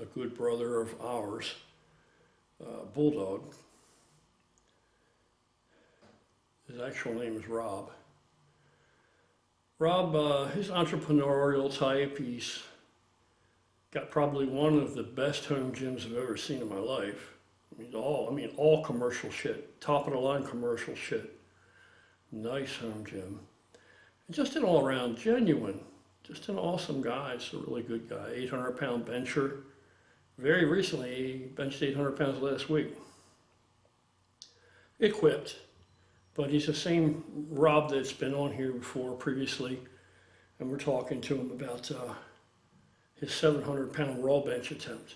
a good brother of ours, Bulldog. His actual name is Rob. Rob, he's entrepreneurial type. He's got probably one of the best home gyms I've ever seen in my life. All commercial shit, top of the line commercial shit. Nice home gym. Just an all around genuine, just an awesome guy. He's a really good guy. 800-pound bencher. Very recently, he benched 800 pounds last week. Equipped, but he's the same Rob that's been on here before previously, and we're talking to him about his 700-pound raw bench attempt.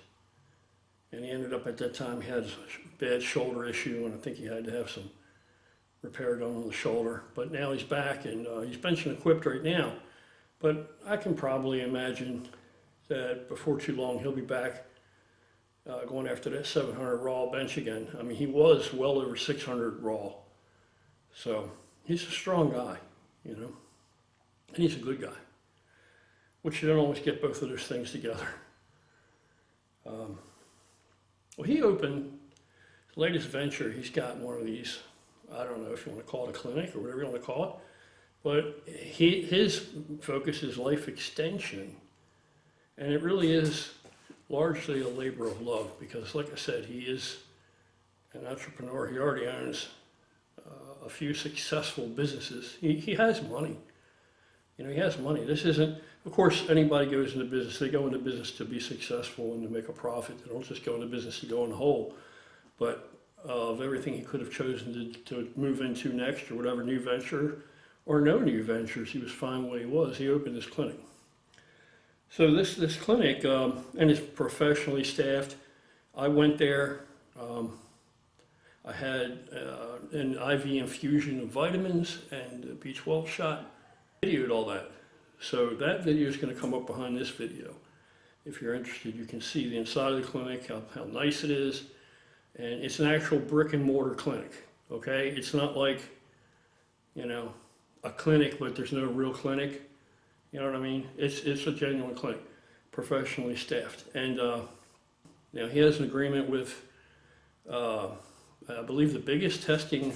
And he ended up at that time, he had a bad shoulder issue, and I think he had to have some repair done on the shoulder. But now he's back, and he's benching equipped right now. But I can probably imagine that before too long, he'll be back going after that 700 raw bench again. I mean, he was well over 600 raw. So he's a strong guy, you know, and he's a good guy, which you don't always get both of those things together. Well, he opened his latest venture. He's got one of these, I don't know if you want to call it a clinic or whatever you want to call it, but his focus is life extension, and it really is largely a labor of love because, like I said, he is an entrepreneur. He already owns a few successful businesses. He has money. You know, he has money. This isn't, of course, anybody goes into business. They go into business to be successful and to make a profit. They don't just go into business to go in the hole. But of everything he could have chosen to move into next or whatever new venture or no new ventures, he was fine where he was. He opened this clinic. So this clinic, and it's professionally staffed. I went there. I had an IV infusion of vitamins and a B12 shot. Videoed all that. So that video is going to come up behind this video. If you're interested, you can see the inside of the clinic, how nice it is. And it's an actual brick and mortar clinic, okay? It's not like, you know, a clinic, but there's no real clinic. You know what I mean? It's a genuine clinic, professionally staffed. And now he has an agreement with, I believe, the biggest testing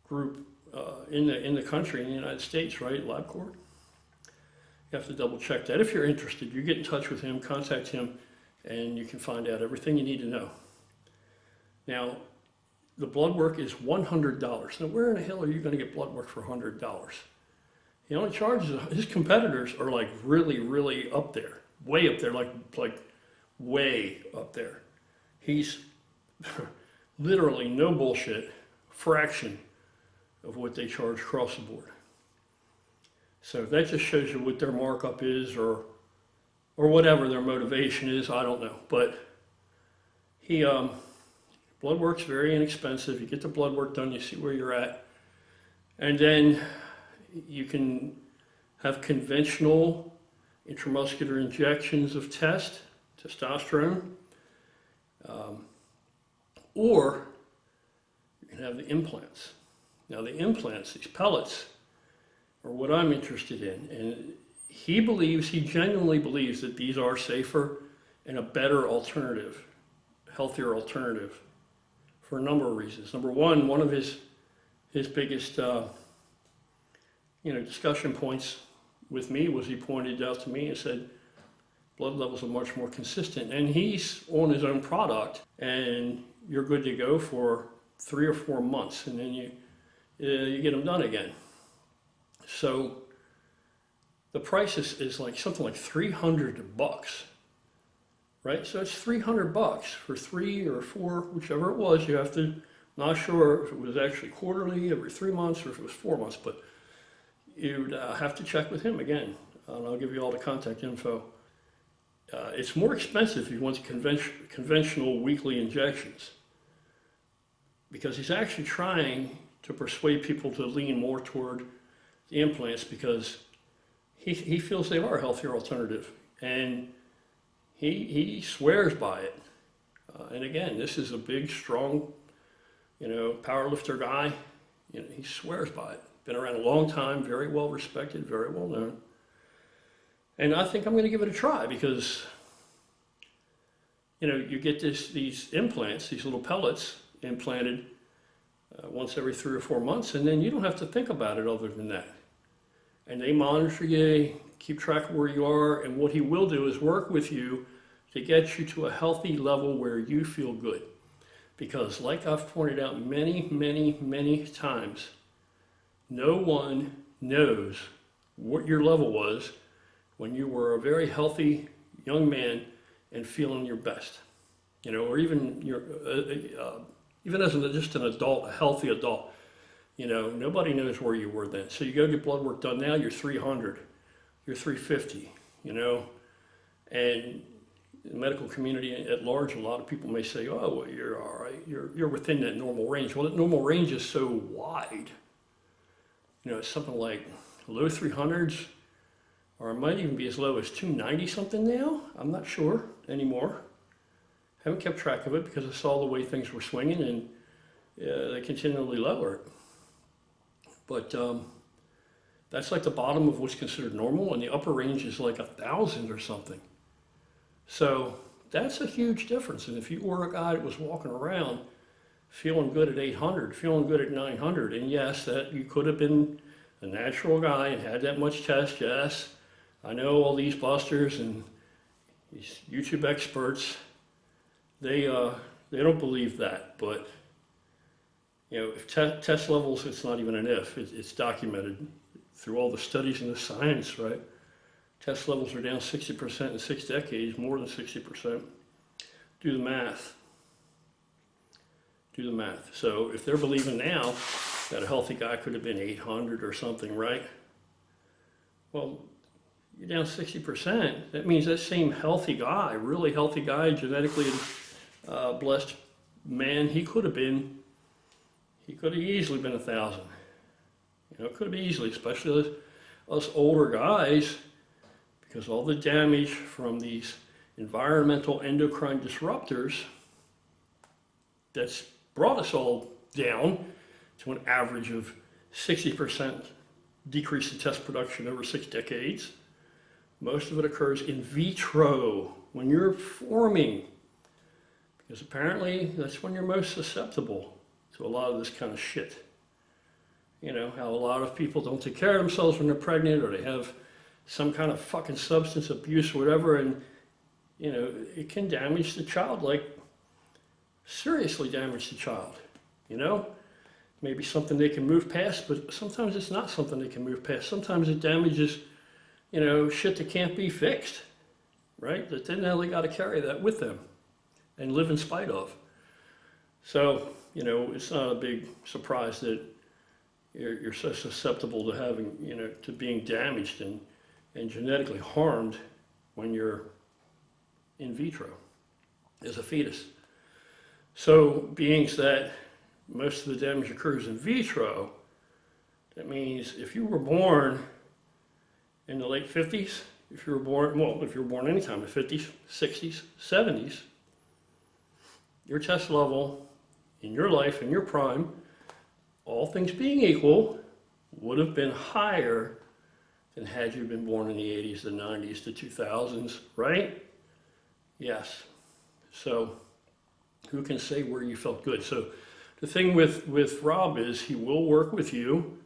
group in the country, in the United States, right? LabCorp. You have to double check that. If you're interested, you get in touch with him, contact him, and you can find out everything you need to know. Now, the blood work is $100. Now, where in the hell are you going to get blood work for $100? He only charges, his competitors are like really, really up there, way up there, like way up there. He's literally, no bullshit, fraction of what they charge across the board. So that just shows you what their markup is or whatever their motivation is, I don't know. But he, blood work's very inexpensive. You get the blood work done, you see where you're at. And then you can have conventional intramuscular injections of testosterone, or you can have the implants. Now the implants, these pellets, are what I'm interested in. And he genuinely believes that these are safer and a better alternative, healthier alternative for a number of reasons. Number one of his biggest discussion points with me was he pointed out to me and said, blood levels are much more consistent. And he's on his own product, and you're good to go for 3 or 4 months, and then you get them done again. So the price is like something like $300, right? So it's $300 for 3 or 4, whichever it was. You have to, not sure if it was actually quarterly, every 3 months, or if it was 4 months, but you'd have to check with him again. And I'll give you all the contact info. It's more expensive if you want conventional weekly injections, because he's actually trying to persuade people to lean more toward the implants because he feels they are a healthier alternative, and he swears by it. And again, this is a big, strong, power lifter guy. He swears by it. Been around a long time, very well respected, very well known. And I think I'm going to give it a try because you get these implants, these little pellets implanted once every 3 or 4 months, and then you don't have to think about it other than that. And they monitor you, keep track of where you are, and what he will do is work with you to get you to a healthy level where you feel good. Because like I've pointed out many, many, many times, no one knows what your level was when you were a very healthy young man and feeling your best. Or even even as just an adult, a healthy adult. Nobody knows where you were then. So you go get blood work done now, you're 300, you're 350, and the medical community at large, a lot of people may say, oh, well, you're all right, you're within that normal range. Well, that normal range is so wide. It's something like low 300s, or it might even be as low as 290 something now. I'm not sure anymore. Haven't kept track of it because I saw the way things were swinging, and they continually lower it. But that's like the bottom of what's considered normal, and the upper range is like 1,000 or something. So that's a huge difference. And if you were a guy that was walking around feeling good at 800, feeling good at 900, and yes, that you could have been a natural guy and had that much test, yes. I know all these busters and these YouTube experts, they don't believe that. But if test levels, it's not even an if, it's documented through all the studies and the science, right? Test levels are down 60% in 6 decades, more than 60%. Do the math. Do the math. So if they're believing now that a healthy guy could have been 800 or something, right? Well, you're down 60%. That means that same healthy guy, really healthy guy, genetically blessed man, he could have easily been 1,000. It could have been easily, especially us older guys, because all the damage from these environmental endocrine disruptors that's brought us all down to an average of 60% decrease in test production over 6 decades. Most of it occurs in vitro, when you're forming, because apparently that's when you're most susceptible to a lot of this kind of shit. How a lot of people don't take care of themselves when they're pregnant, or they have some kind of fucking substance abuse or whatever, and it can damage the child, like seriously damage the child. Maybe something they can move past, but sometimes it's not something they can move past. Sometimes it damages shit that can't be fixed, right? That then they got to carry that with them and live in spite of. So it's not a big surprise that you're so susceptible to having to being damaged and genetically harmed when you're in vitro as a fetus. So beings that most of the damage occurs in vitro, that means if you were born in the late 50s, if you were born anytime in the 50s, 60s, 70s, your test level in your life, in your prime, all things being equal, would have been higher than had you been born in the 80s, the 90s, the 2000s, right? Yes. So who can say where you felt good? So the thing with Rob is he will work with you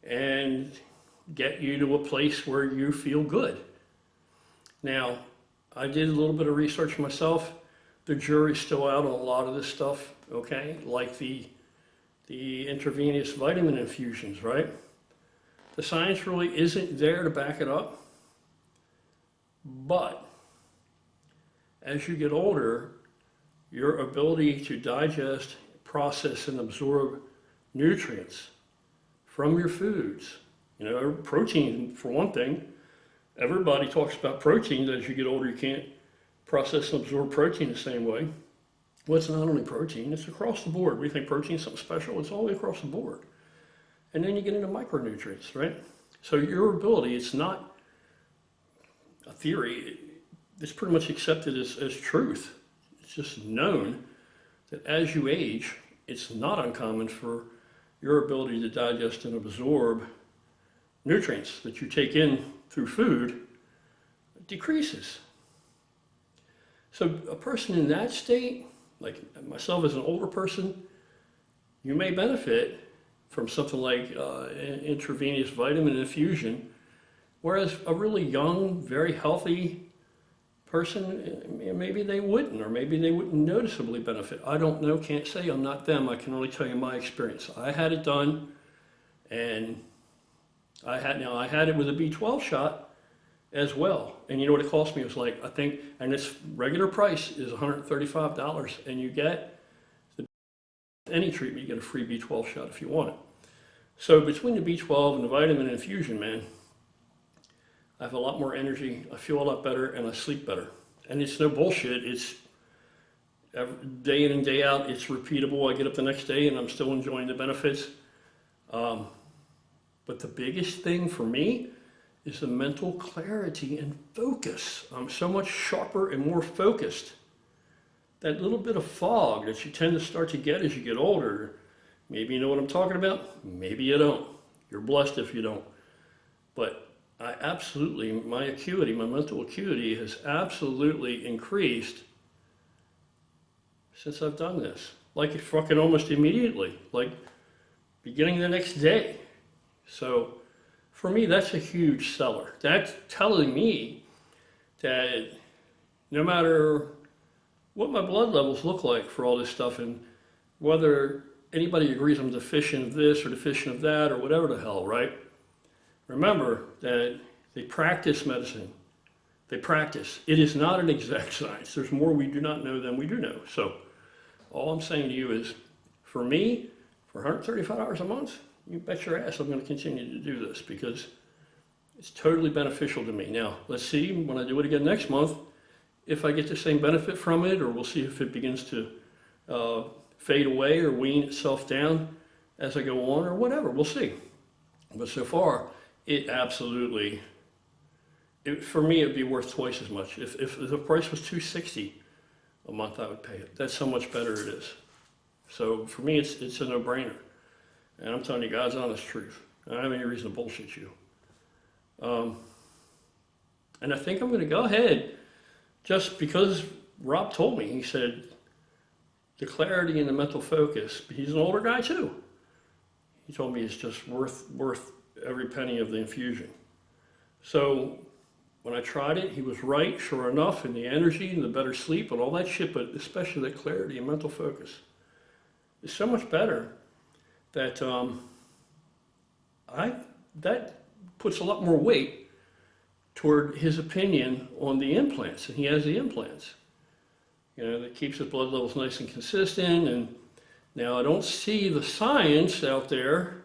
and get you to a place where you feel good. Now, I did a little bit of research myself. The jury's still out on a lot of this stuff, okay? Like the intravenous vitamin infusions, right? The science really isn't there to back it up. But as you get older, your ability to digest, process, and absorb nutrients from your foods, protein for one thing. Everybody talks about protein. As you get older, you can't process and absorb protein the same way. Well, it's not only protein, it's across the board. We think protein is something special, it's all the way across the board. And then you get into micronutrients, right? So your ability, it's not a theory, it's pretty much accepted as truth. It's just known that as you age, it's not uncommon for your ability to digest and absorb nutrients that you take in through food decreases. So a person in that state, like myself as an older person, you may benefit from something like intravenous vitamin infusion, whereas a really young, very healthy person, maybe they wouldn't, or maybe they wouldn't noticeably benefit. I don't know, can't say, I'm not them. I can only tell you my experience. I had it done, and I had it with a B12 shot as well. And you know what it cost me? It was like, I think, and its regular price is $135, and you get any treatment, you get a free B12 shot if you want it. So between the B12 and the vitamin infusion, man, I have a lot more energy, I feel a lot better, and I sleep better. And it's no bullshit. It's day in and day out, it's repeatable. I get up the next day and I'm still enjoying the benefits. But the biggest thing for me is the mental clarity and focus. I'm so much sharper and more focused. That little bit of fog that you tend to start to get as you get older, maybe you know what I'm talking about, maybe you don't. You're blessed if you don't. But I absolutely, my acuity, my mental acuity has absolutely increased since I've done this. Like fucking almost immediately, like beginning the next day. So for me, that's a huge seller. That's telling me that no matter what my blood levels look like for all this stuff, and whether anybody agrees I'm deficient of this or deficient of that or whatever the hell, right? Remember that they practice medicine. They practice. It is not an exact science. There's more we do not know than we do know. So all I'm saying to you is, for me, for $135 a month, you bet your ass I'm going to continue to do this because it's totally beneficial to me. Now, let's see when I do it again next month, if I get the same benefit from it, or we'll see if it begins to fade away or wean itself down as I go on or whatever. We'll see. But so far, it absolutely, for me, it'd be worth twice as much. If the price was $260 a month, I would pay it. That's how much better it is. So for me, it's a no-brainer. And I'm telling you God's honest truth. I don't have any reason to bullshit you. And I think I'm going to go ahead, just because Rob told me. He said, the clarity and the mental focus, he's an older guy too. He told me it's just worth every penny of the infusion. So when I tried it, he was right, sure enough, and the energy and the better sleep and all that shit, but especially the clarity and mental focus is so much better that that puts a lot more weight toward his opinion on the implants, and he has the implants. You know, that keeps his blood levels nice and consistent. And now I don't see the science out there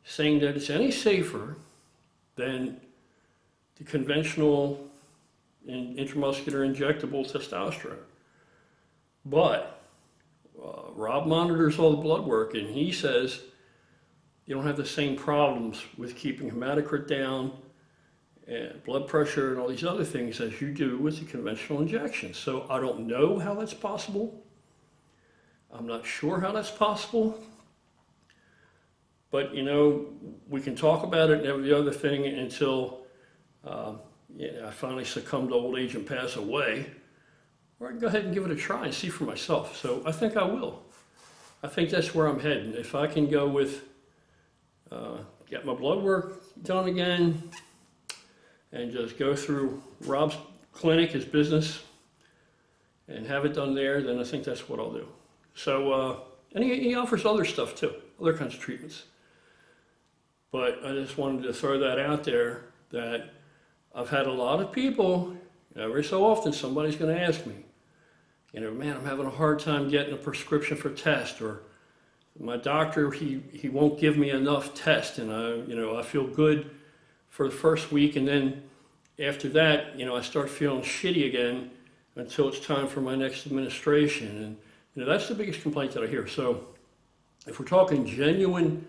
saying that it's any safer than the conventional intramuscular injectable testosterone. But Rob monitors all the blood work, and he says you don't have the same problems with keeping hematocrit down and blood pressure and all these other things as you do with the conventional injections. So I don't know how that's possible. I'm not sure how that's possible. But, you know, we can talk about it and every other thing until I finally succumb to old age and pass away. Or I can go ahead and give it a try and see for myself. So I think I will. I think that's where I'm heading. If I can go with, get my blood work done again, and just go through Rob's clinic, his business, and have it done there, then I think that's what I'll do. So, and he offers other stuff too, other kinds of treatments. But I just wanted to throw that out there, that I've had a lot of people, every so often somebody's going to ask me, you know, man, I'm having a hard time getting a prescription for test, or my doctor, he won't give me enough test, and I feel good for the first week, and then after that, I start feeling shitty again until it's time for my next administration. And that's the biggest complaint that I hear. So if we're talking genuine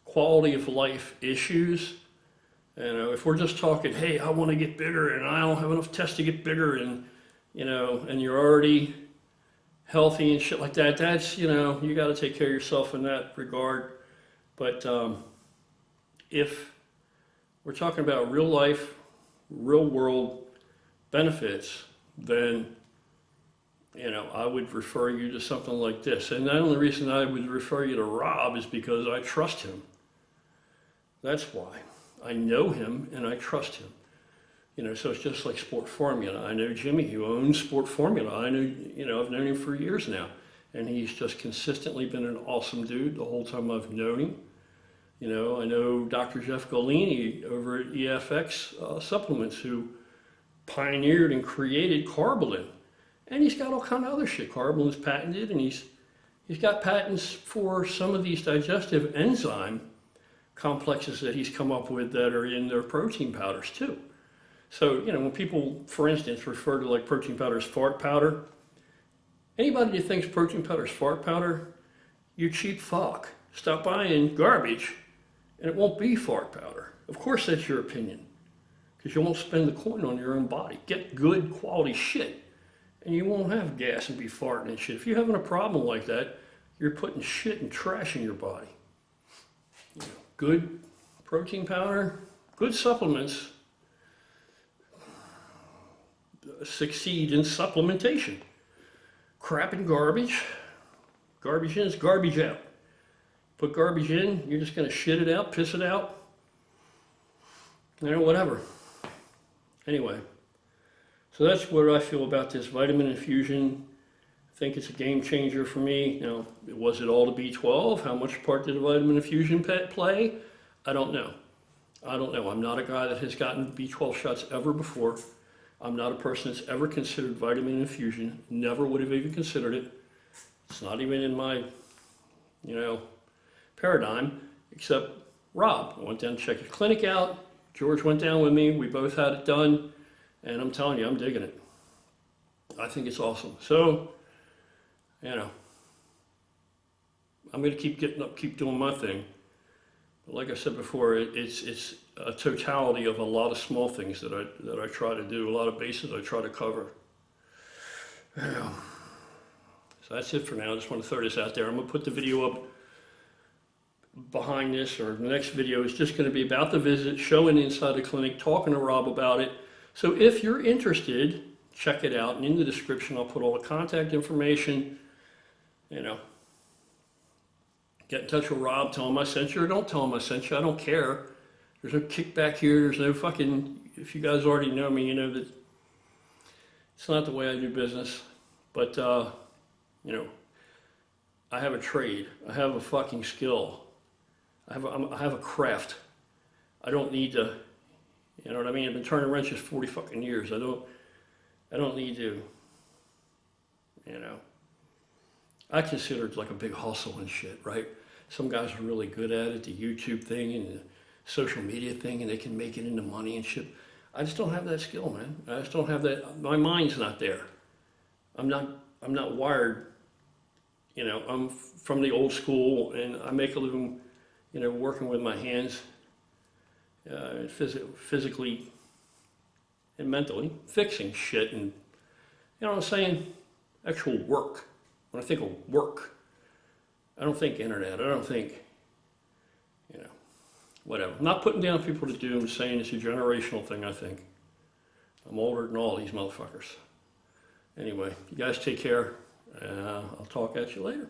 quality of life issues, if we're just talking, hey, I want to get bigger and I don't have enough tests to get bigger, and and you're already healthy and shit like that, that's, you got to take care of yourself in that regard. But if we're talking about real life, real world benefits, then I would refer you to something like this. And the only reason I would refer you to Rob is because I trust him. That's why. I know him and I trust him. So it's just like Sport Formula. I know Jimmy, who owns Sport Formula. I know, I've known him for years now. And he's just consistently been an awesome dude the whole time I've known him. I know Dr. Jeff Golini over at EFX Supplements, who pioneered and created Carbolin. And he's got all kind of other shit. Carbolin's patented, and he's got patents for some of these digestive enzyme complexes that he's come up with that are in their protein powders too. So, when people, for instance, refer to like protein powder as fart powder, anybody that thinks protein powder is fart powder, you cheap fuck. Stop buying garbage and it won't be fart powder. Of course that's your opinion, because you won't spend the coin on your own body. Get good quality shit and you won't have gas and be farting and shit. If you're having a problem like that, you're putting shit and trash in your body. Good protein powder, good supplements succeed in supplementation. Crap and garbage. Garbage in is garbage out. Put garbage in, you're just going to shit it out, piss it out. Whatever. Anyway, so that's what I feel about this vitamin infusion. I think it's a game changer for me. Now, was it all the B12? How much part did the vitamin infusion play? I don't know. I'm not a guy that has gotten B12 shots ever before. I'm not a person that's ever considered vitamin infusion. Never would have even considered it. It's not even in my, paradigm, except Rob. I went down to check his clinic out. George went down with me. We both had it done. And I'm telling you, I'm digging it. I think it's awesome. So, I'm going to keep getting up, keep doing my thing. But like I said before, it's a totality of a lot of small things that I try to do, a lot of bases I try to cover. So that's it for now. I just want to throw this out there. I'm going to put the video up behind this, or the next video is just going to be about the visit, showing inside the clinic, talking to Rob about it. So if you're interested, check it out. And in the description, I'll put all the contact information. Get in touch with Rob, tell him I sent you, or don't tell him I sent you. I don't care. There's no kickback here. There's no fucking, if you guys already know me, you know that it's not the way I do business. But, I have a trade. I have a fucking skill. I have a craft. I don't need to, you know what I mean? I've been turning wrenches 40 fucking years. I don't need to, I consider it like a big hustle and shit, right? Some guys are really good at it, the YouTube thing and the social media thing, and they can make it into money and shit. I just don't have that skill, man. I just don't have that. My mind's not there. I'm not wired. I'm from the old school, and I make a living, working with my hands, physically and mentally, fixing shit, and you know what I'm saying? Actual work. When I think of work, I don't think internet. I don't think, whatever. I'm not putting down people to do. I'm saying it's a generational thing, I think. I'm older than all these motherfuckers. Anyway, you guys take care. I'll talk at you later.